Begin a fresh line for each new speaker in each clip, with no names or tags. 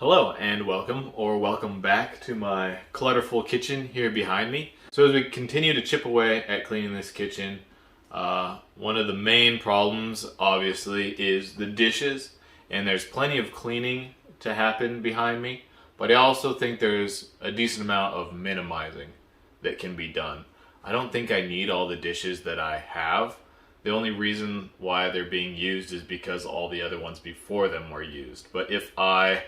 Hello and welcome back to my clutterful kitchen here behind me. So as we continue to chip away at cleaning this kitchen, one of the main problems obviously is the dishes, and there's plenty of cleaning to happen behind me, but I also think there's a decent amount of minimizing that can be done. I don't think I need all the dishes that I have. The only reason why they're being used is because all the other ones before them were used. But if I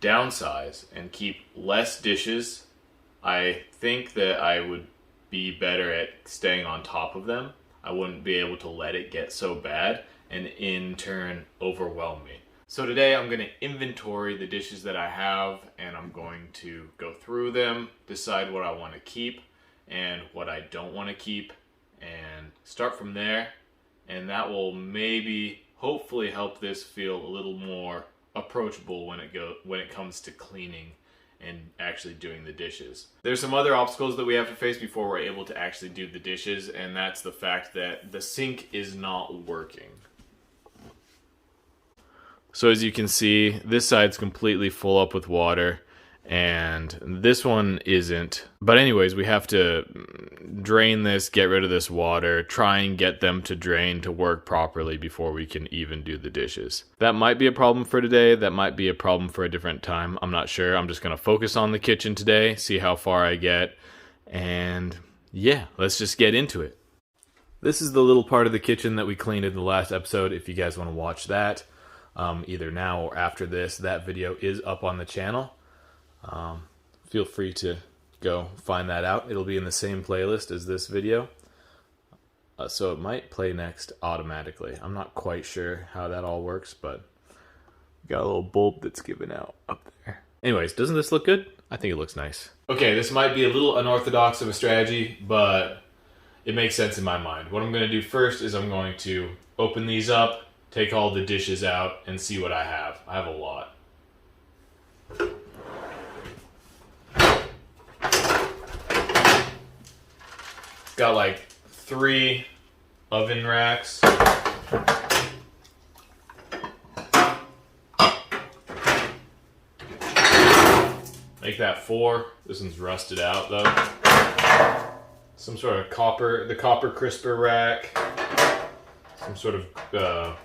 downsize and keep less dishes, I think that I would be better at staying on top of them. I wouldn't be able to let it get so bad and in turn overwhelm me. So today I'm going to inventory the dishes that I have, and I'm going to go through them, decide what I want to keep and what I don't want to keep, and start from there. And that will maybe hopefully help this feel a little more approachable when it comes to cleaning and actually doing the dishes. There's some other obstacles that we have to face before we're able to actually do the dishes, and that's the fact that the sink is not working. So as you can see, this side's completely full up with water and this one isn't. But anyways, we have to drain this, get rid of this water, try and get them to drain to work properly before we can even do the dishes. That might be a problem for today. That might be a problem for a different time. I'm not sure. I'm just going to focus on the kitchen today, see how far I get. And yeah, let's just get into it. This is the little part of the kitchen that we cleaned in the last episode. If you guys want to watch that, either now or after this, that video is up on the channel. Feel free to go find that out. It'll be in the same playlist as this video. So it might play next automatically. I'm not quite sure how that all works, but got a little bulb that's given out up there. Anyways, doesn't this look good? I think it looks nice. Okay, this might be a little unorthodox of a strategy, but it makes sense in my mind. What I'm going to do first is I'm going to open these up, take all the dishes out, and see what I have. I have a lot. Got like 3 oven racks. Make that 4. This one's rusted out though. Some sort of the copper crisper rack. Some sort of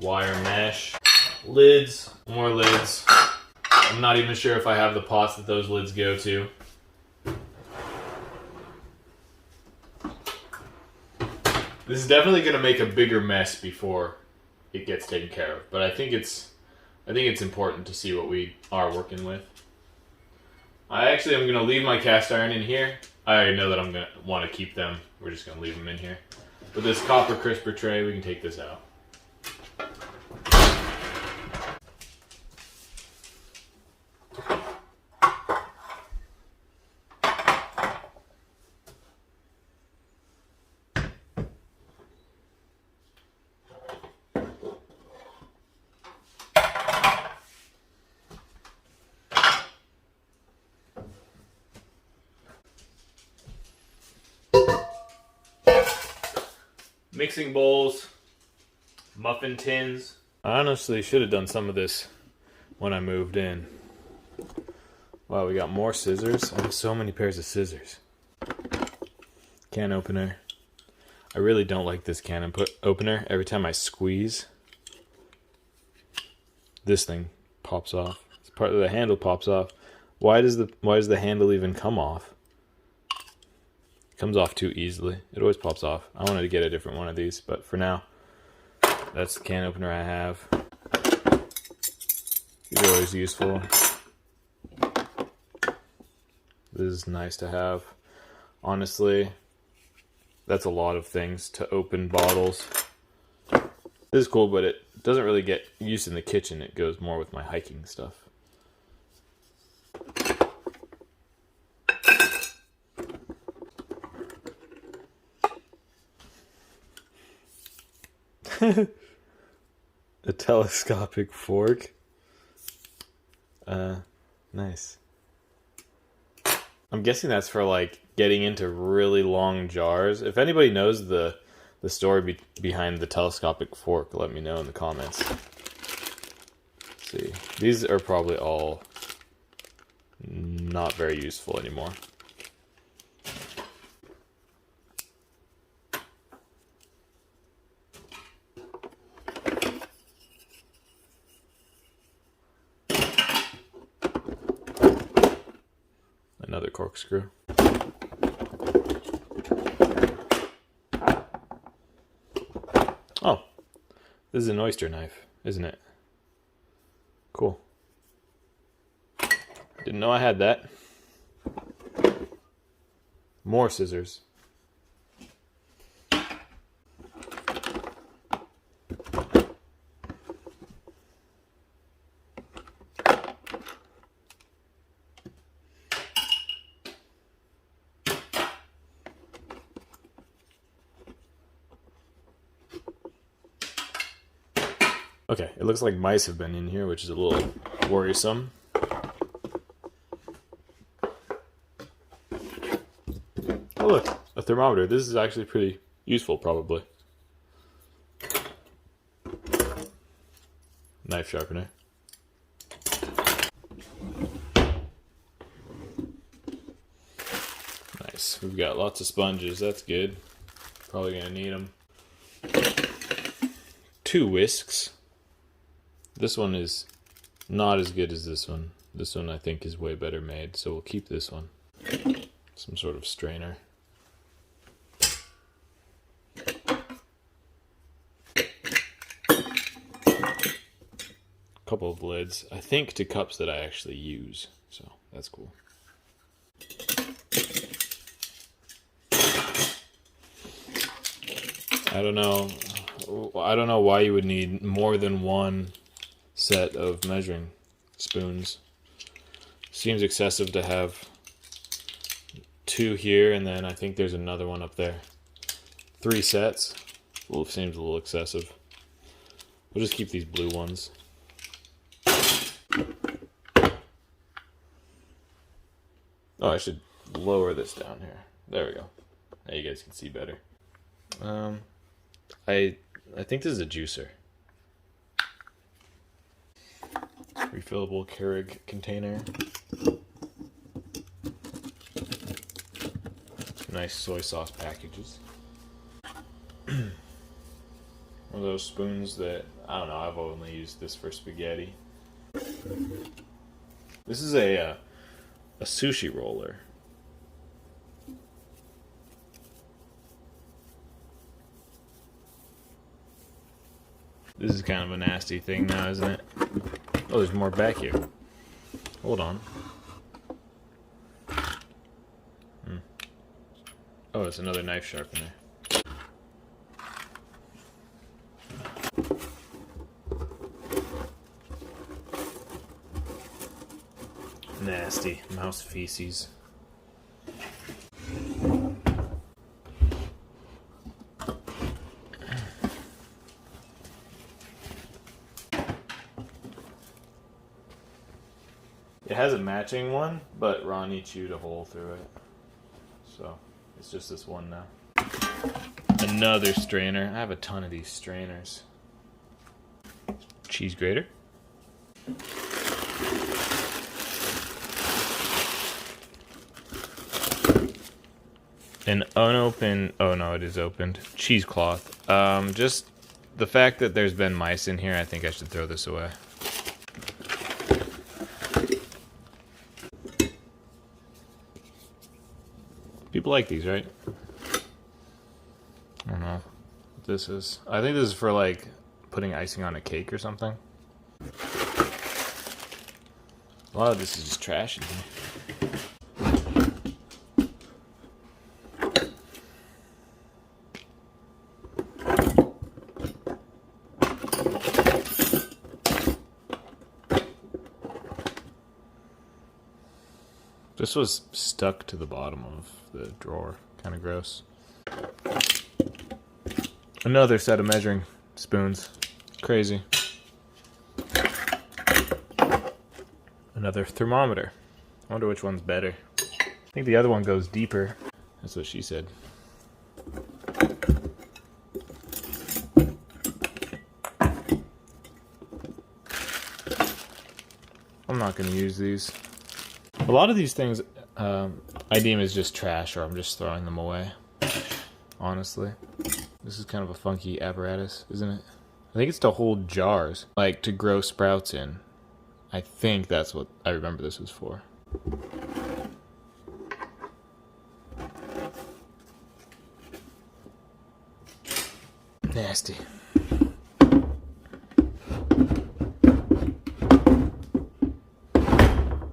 wire mesh. Lids, more lids. I'm not even sure if I have the pots that those lids go to. This is definitely going to make a bigger mess before it gets taken care of, but I think it's important to see what we are working with. I actually am going to leave my cast iron in here. I already know that I'm going to want to keep them. We're just going to leave them in here. But this copper crisper tray, we can take this out. Mixing bowls, muffin tins. I honestly should have done some of this when I moved in. Wow, we got more scissors. I have so many pairs of scissors. Can opener. I really don't like this can opener. Every time I squeeze, this thing pops off. It's part of the handle pops off. Why does the handle even come off? It comes off too easily. It always pops off. I wanted to get a different one of these, but for now, that's the can opener I have. These are always useful. This is nice to have. Honestly, that's a lot of things to open bottles. This is cool, but it doesn't really get used in the kitchen. It goes more with my hiking stuff. A telescopic fork. Nice. I'm guessing that's for like getting into really long jars. If anybody knows the story behind the telescopic fork, let me know in the comments. see. These are probably all not very useful anymore. Another corkscrew. Oh, this is an oyster knife, isn't it? Cool. Didn't know I had that. More scissors. Okay, it looks like mice have been in here, which is a little worrisome. Oh look, a thermometer. This is actually pretty useful, probably. Knife sharpener. Nice. We've got lots of sponges. That's good. Probably gonna need them. 2 whisks. This one is not as good as this one. This one I think is way better made, so we'll keep this one. Some sort of strainer. Couple of lids, I think, to cups that I actually use, so that's cool. I don't know why you would need more than one set of measuring spoons. Seems excessive to have 2 here, and then I think there's another one up there. 3 sets. Well, seems a little excessive. We'll just keep these blue ones. Oh, I should lower this down here. There we go. Now you guys can see better. I think this is a juicer. Refillable Keurig container. Nice soy sauce packages. One of those spoons that, I don't know, I've only used this for spaghetti. This is a sushi roller. This is kind of a nasty thing now, isn't it? Oh, there's more back here. Hold on. Oh, it's another knife sharpener. Nasty mouse feces. It has a matching one, but Ronnie chewed a hole through it. So, it's just this one now. Another strainer. I have a ton of these strainers. Cheese grater. An unopened, oh no, it is opened, cheesecloth. Just the fact that there's been mice in here, I think I should throw this away. People like these, right? I don't know what this is. I think this is for like putting icing on a cake or something. A lot of this is just trash in here. This was stuck to the bottom of the drawer. Kind of gross. Another set of measuring spoons. Crazy. Another thermometer. I wonder which one's better. I think the other one goes deeper. That's what she said. not going to use these. A lot of these things I deem as just trash, or I'm just throwing them away. Honestly. This is kind of a funky apparatus, isn't it? I think it's to hold jars, like to grow sprouts in. I think that's what I remember this was for. Nasty.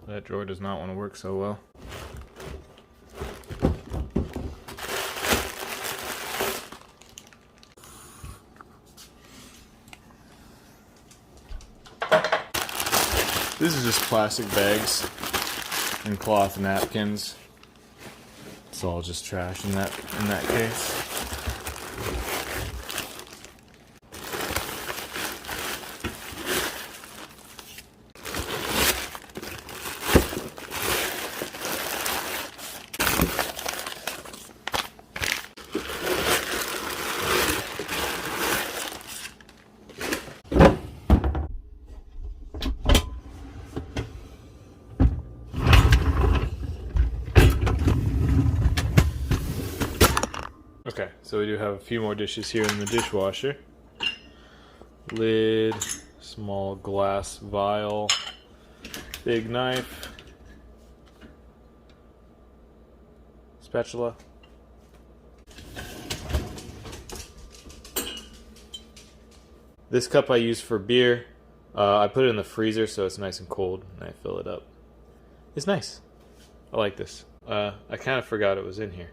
That drawer does not want to work so well. This is just plastic bags and cloth napkins. It's all just trash in that case. Okay, so we do have a few more dishes here in the dishwasher. Lid, small glass vial, big knife, spatula. This cup I use for beer. I put it in the freezer so it's nice and cold, and I fill it up. It's nice. I like this. I kind of forgot it was in here.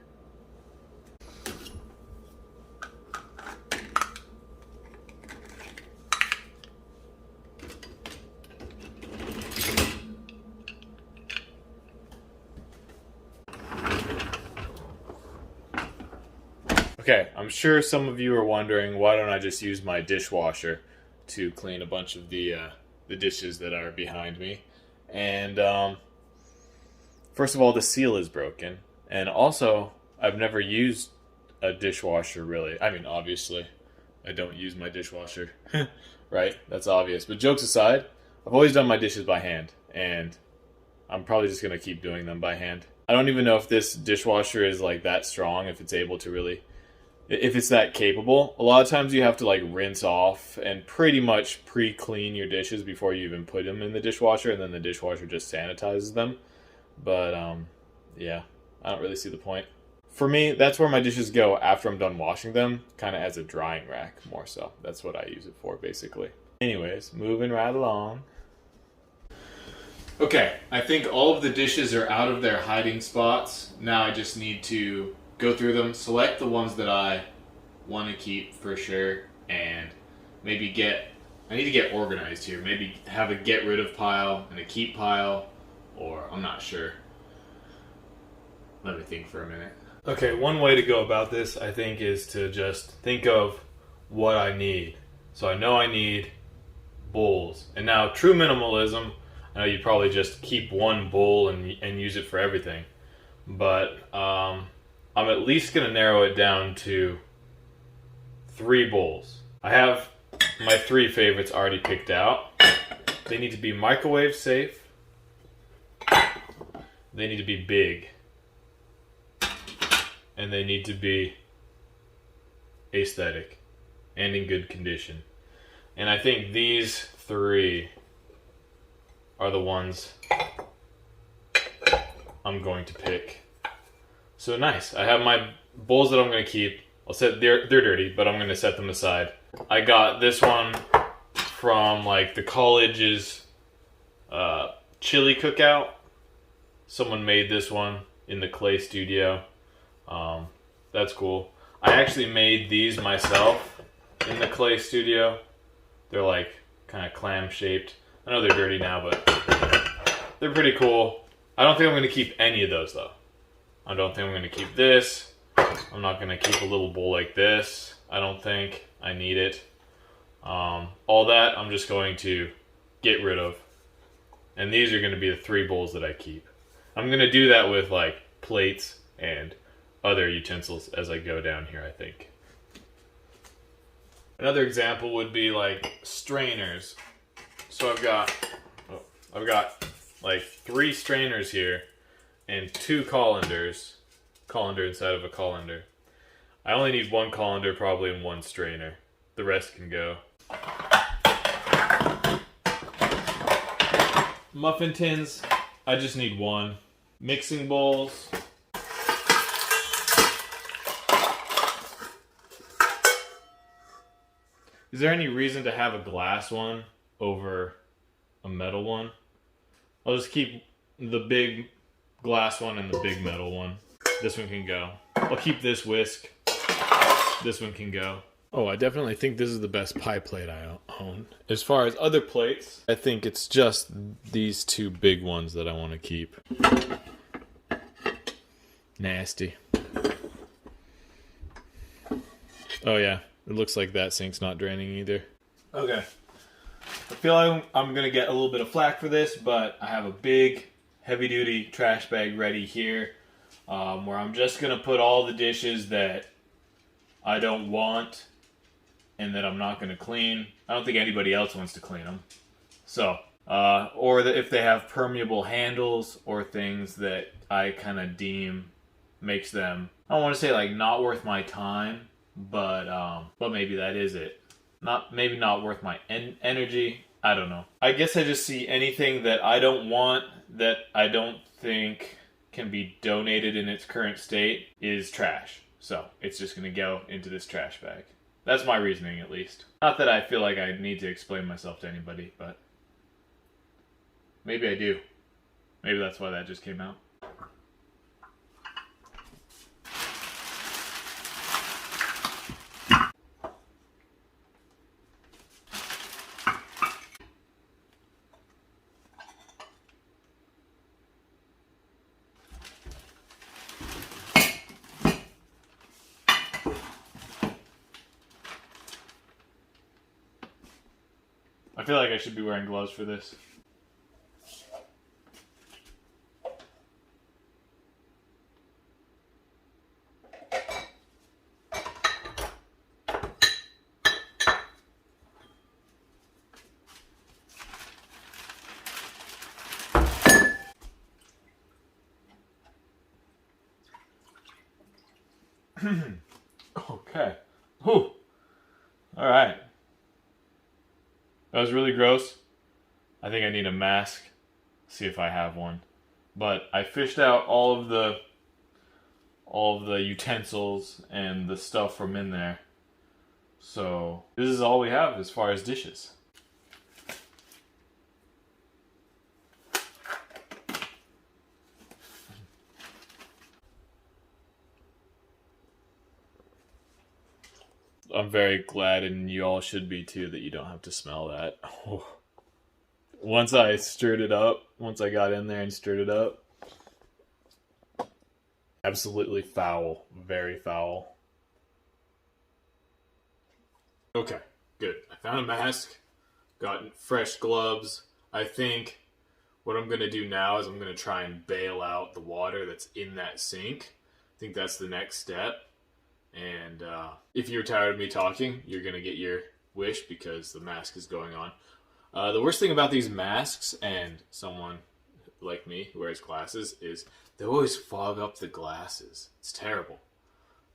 Okay, I'm sure some of you are wondering, why don't I just use my dishwasher to clean a bunch of the dishes that are behind me? And first of all, the seal is broken, and also I've never used a dishwasher really. I mean, obviously, I don't use my dishwasher, right? That's obvious. But jokes aside, I've always done my dishes by hand, and I'm probably just gonna keep doing them by hand. I don't even know if this dishwasher is like that strong, if it's able to really. If it's that capable. A lot of times you have to like rinse off and pretty much pre-clean your dishes before you even put them in the dishwasher, and then the dishwasher just sanitizes them. But yeah, I don't really see the point. For me, that's where my dishes go after I'm done washing them, kind of as a drying rack more so. That's what I use it for basically. Anyways, moving right along. Okay, I think all of the dishes are out of their hiding spots. Now I just need to go through them, select the ones that I want to keep for sure, and maybe I need to get organized here. Maybe have a get rid of pile and a keep pile, or I'm not sure. Let me think for a minute. Okay, one way to go about this, I think, is to just think of what I need. So I know I need bowls. And now, true minimalism, I know you probably just keep one bowl and use it for everything. But I'm at least going to narrow it down to 3 bowls. I have my 3 favorites already picked out. They need to be microwave safe. They need to be big. And they need to be aesthetic and in good condition. And I think these 3 are the ones I'm going to pick. So nice. I have my bowls that I'm going to keep. They're dirty, but I'm going to set them aside. I got this one from like the college's chili cookout. Someone made this one in the clay studio. That's cool. I actually made these myself in the clay studio. They're like kind of clam shaped. I know they're dirty now, but they're pretty cool. I don't think I'm going to keep any of those though. I don't think I'm going to keep this. I'm not going to keep a little bowl like this. I don't think I need it. All that I'm just going to get rid of. And these are going to be the 3 bowls that I keep. I'm going to do that with like plates and other utensils as I go down here, I think. Another example would be like strainers. So I've got I've got like 3 strainers here and 2 colanders. Colander inside of a colander. I only need 1 colander probably and 1 strainer. The rest can go. Muffin tins, I just need 1. Mixing bowls. Is there any reason to have a glass one over a metal one? I'll just keep the big glass one and the big metal one. This one can go. I'll keep this whisk. This one can go. Oh, I definitely think this is the best pie plate I own. As far as other plates, I think it's just these 2 big ones that I want to keep. Nasty. Oh yeah, it looks like that sink's not draining either. Okay. I feel like I'm going to get a little bit of flack for this, but I have a big, heavy-duty trash bag ready here, where I'm just going to put all the dishes that I don't want and that I'm not going to clean. I don't think anybody else wants to clean them. So, or if they have permeable handles or things that I kind of deem makes them, I don't want to say like not worth my time, but maybe that is it. Maybe not worth my energy. I don't know. I guess I just see anything that I don't want, that I don't think can be donated in its current state, is trash. So it's just going to go into this trash bag. That's my reasoning, at least. Not that I feel like I need to explain myself to anybody, but maybe I do. Maybe that's why that just came out. I feel like I should be wearing gloves for this. Okay. Whew. All right. That was really gross. I think I need a mask. See if I have one. But I fished out all of the utensils and the stuff from in there. So this is all we have as far as dishes. I'm very glad, and you all should be too, that you don't have to smell that. Oh. Once I got in there and stirred it up, absolutely foul. Very foul. Okay, good. I found a mask, got fresh gloves. I think what I'm going to do now is I'm going to try and bail out the water that's in that sink. I think that's the next step. And if you're tired of me talking, you're going to get your wish because the mask is going on. The worst thing about these masks, and someone like me who wears glasses, is they always fog up the glasses. It's terrible.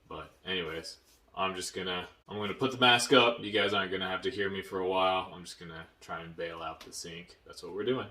But anyways, I'm gonna put the mask up. You guys aren't gonna have to hear me for a while. I'm just gonna try and bail out the sink. That's what we're doing.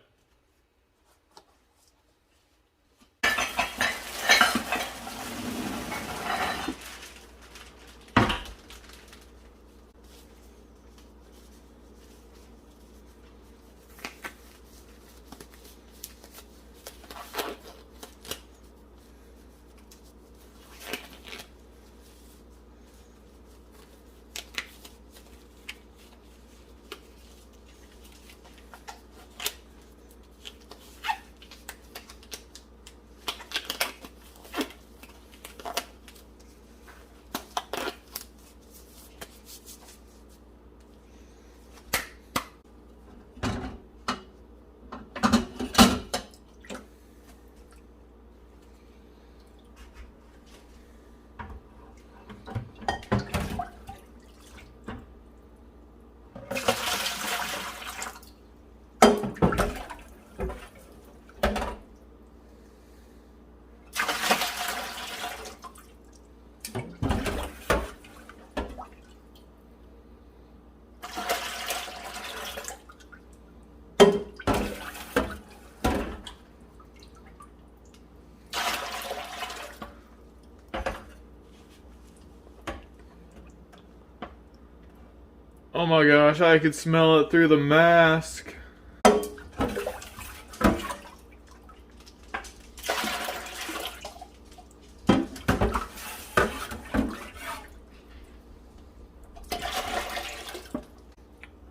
Oh my gosh, I could smell it through the mask.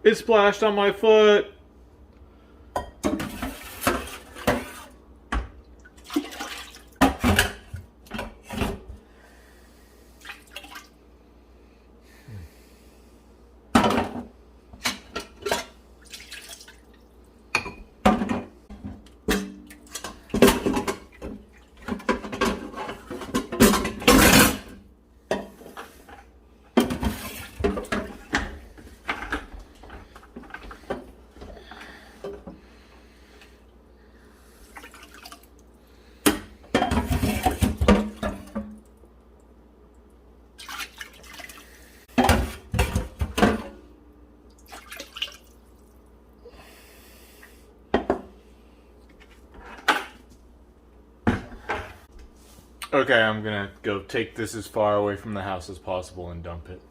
It splashed on my foot. Okay, I'm gonna go take this as far away from the house as possible and dump it.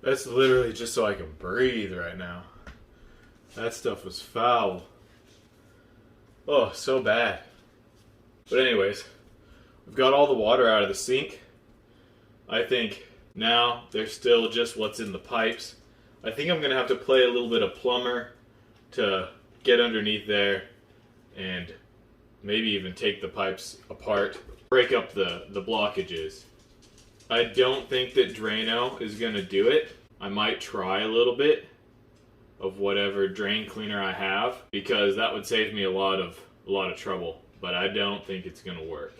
That's literally just so I can breathe right now. That stuff was foul. Oh, so bad. But anyways, we've got all the water out of the sink. I think now there's still just what's in the pipes. I think I'm going to have to play a little bit of plumber to get underneath there and maybe even take the pipes apart, break up the blockages. I don't think that Drano is going to do it. I might try a little bit of whatever drain cleaner I have because that would save me a lot of trouble, but I don't think it's going to work.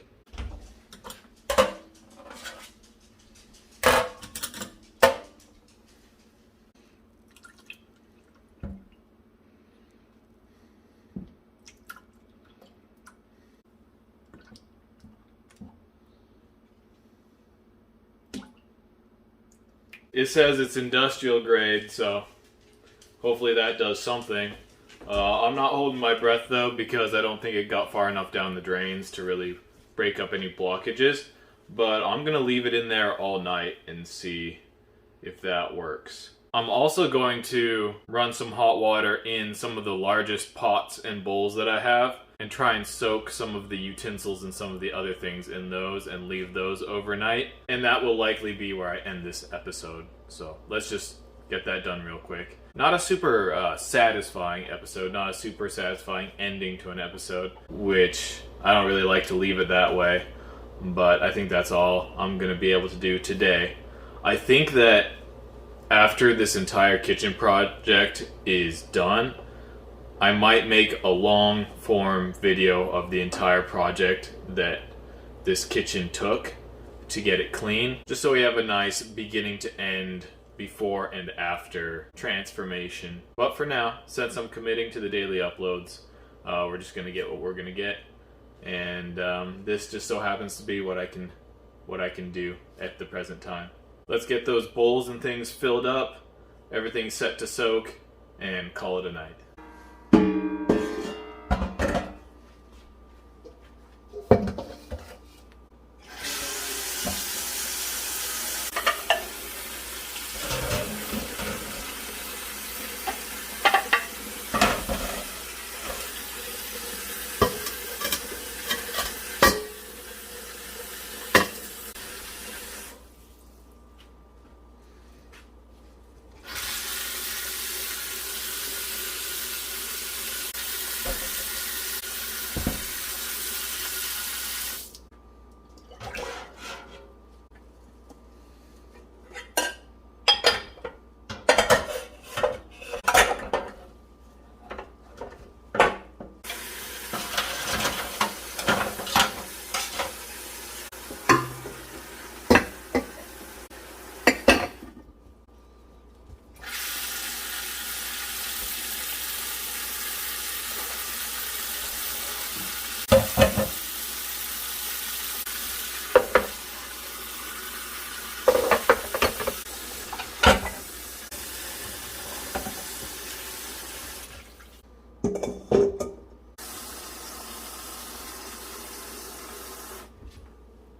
It says it's industrial grade, so hopefully that does something. I'm not holding my breath though because I don't think it got far enough down the drains to really break up any blockages. But I'm going to leave it in there all night and see if that works. I'm also going to run some hot water in some of the largest pots and bowls that I have and try and soak some of the utensils and some of the other things in those and leave those overnight. And that will likely be where I end this episode. So let's just get that done real quick. Not a super satisfying episode, not a super satisfying ending to an episode, which I don't really like to leave it that way, but I think that's all I'm going to be able to do today. I think that after this entire kitchen project is done, I might make a long form video of the entire project that this kitchen took to get it clean, just so we have a nice beginning to end, before and after transformation. But for now, since I'm committing to the daily uploads, we're just gonna get what we're gonna get, and this just so happens to be what I can do at the present time. Let's get those bowls and things filled up, everything set to soak, and call it a night.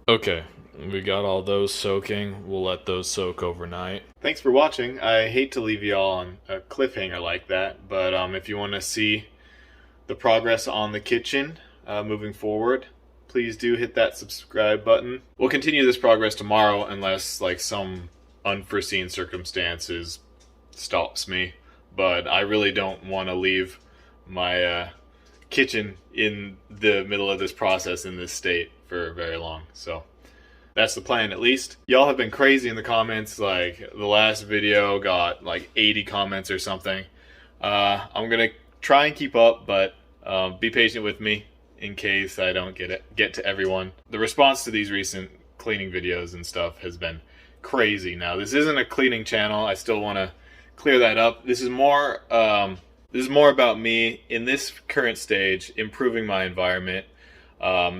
Okay, we got all those soaking. We'll let those soak overnight. Thanks for watching. I hate to leave you all on a cliffhanger like that, but if you want to see the progress on the kitchen moving forward, please do hit that subscribe button. We'll continue this progress tomorrow unless like some unforeseen circumstances stops me, but I really don't want to leave my kitchen in the middle of this process in this state for very long. So that's the plan, at least. Y'all have been crazy in the comments. Like the last video got like 80 comments or something. I'm gonna try and keep up, but be patient with me in case I don't get to everyone. The response to these recent cleaning videos and stuff has been crazy. Now this isn't a cleaning channel. I still want to clear that up. This is more about me in this current stage, improving my environment,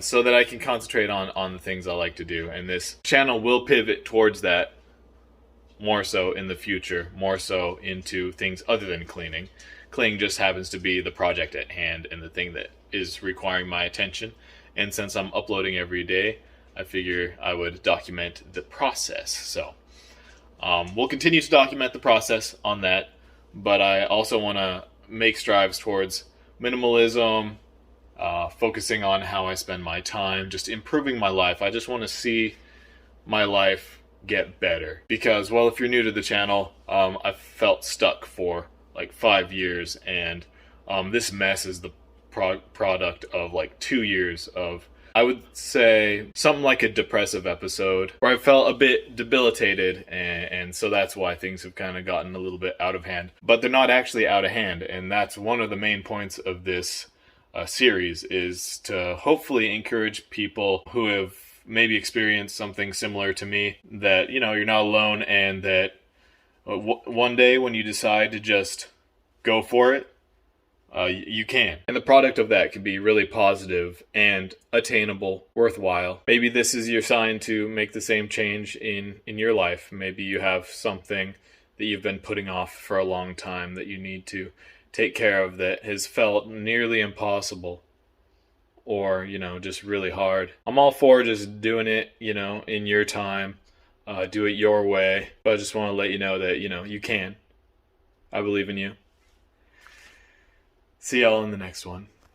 so that I can concentrate on the things I like to do. And this channel will pivot towards that more so in the future, more so into things other than cleaning. Cleaning just happens to be the project at hand and the thing that is requiring my attention. And since I'm uploading every day, I figure I would document the process. So we'll continue to document the process on that, but I also want to make strides towards minimalism, focusing on how I spend my time, just improving my life. I just want to see my life get better. Because, well, if you're new to the channel, I've felt stuck for like 5 years, and this mess is the product of like 2 years of, I would say, something like a depressive episode where I felt a bit debilitated, and so that's why things have kind of gotten a little bit out of hand. But they're not actually out of hand, and that's one of the main points of this series, is to hopefully encourage people who have maybe experienced something similar to me, that, you know, you're not alone, and that one day when you decide to just go for it, you can. And the product of that can be really positive and attainable, worthwhile. Maybe this is your sign to make the same change in your life. Maybe you have something that you've been putting off for a long time that you need to take care of that has felt nearly impossible, or, you know, just really hard. I'm all for just doing it, you know, in your time. Do it your way. But I just want to let you know that, you know, you can. I believe in you. See y'all in the next one.